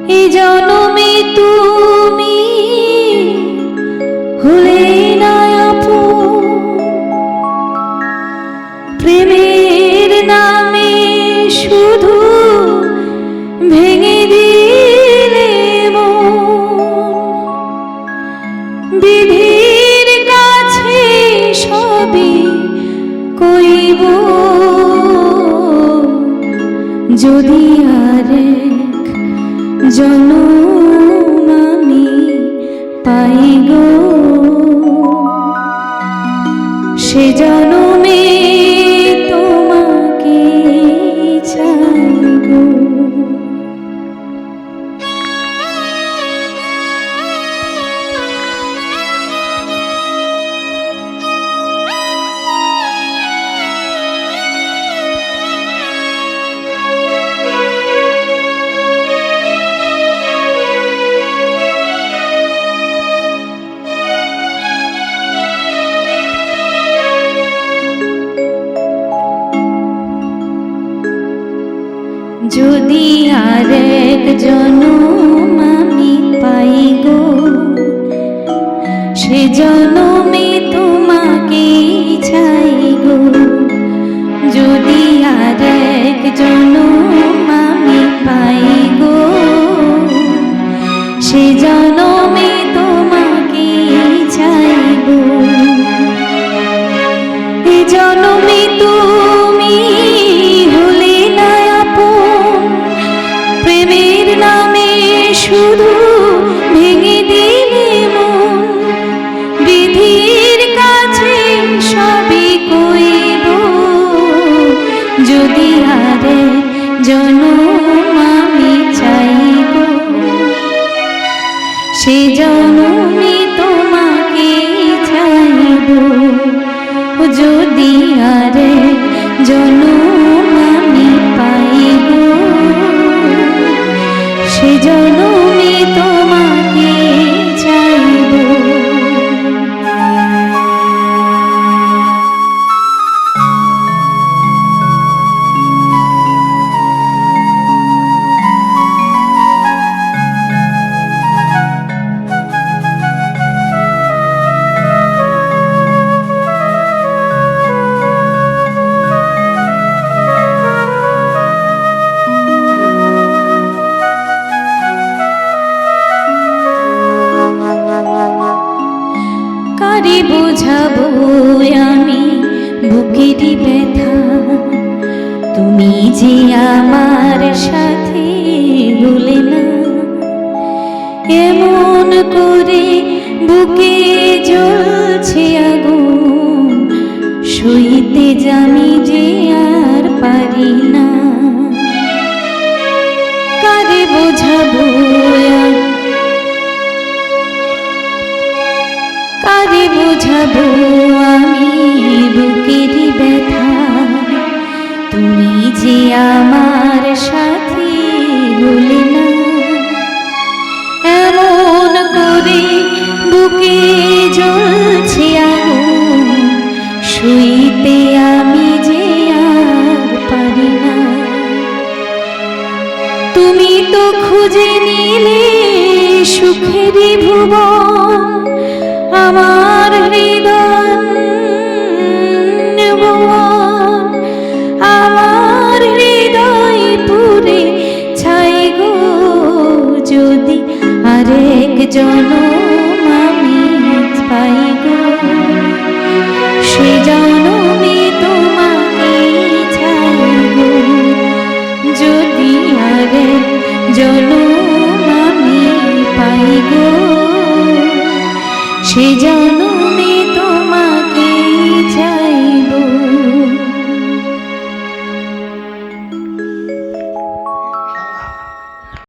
এ জনমে তুমি হলে না আপন, প্রেমের নামে শুধু ভেঙে দিলে মন। বিধির কাছে সবই কইব, যদি আরেক জনম আমি পাই গো, সে জনমে তোমাকে চাই গো। যদি আরেক জনম আমি পাই গো, সে জনমে তোমাকে চাই গো। যদি আরেক জনম আমি পাই গো, সে জনমে তোমাকে চাই গো। এ জনমে তুমি হলে না আপন, প্রেমের নামে শুধু ভেঙে দিলে মন। বিধির কাছে সবই কইব, যদি আরেক জনম আমি চাইব, সে জনমে তোমাকে চাইব। যদি আরেক জনম আমি পাই গো, সে জনমে তোমাকে চাইব। কারে বোঝাবো আমি বুকেরই ব্যথা, তুমি যে আমার সাথে হলে না। এমন করে বুকে জ্বলছে আগুন, সইতে আমি যে আর পারি না। কারে বোঝাবো কারে বোঝাবো আমি বুকেরই ব্যথা, তুমি যে আমার সাথে হলে না। এমন করে বুকে জ্বলছে আগুন, সইতে আমি যে আর পারি না। তুমি তো খুঁজে নিলে সুখেরই ভুবন, আমার হৃদয় ভুবন, আমার হৃদয় পুরে ছাই গো। যদি আরেক জনম আমি পাই গো, সে জনমে তোমাকে চাই গো। যদি আরেক জনম আমি পাই গো, সে জনম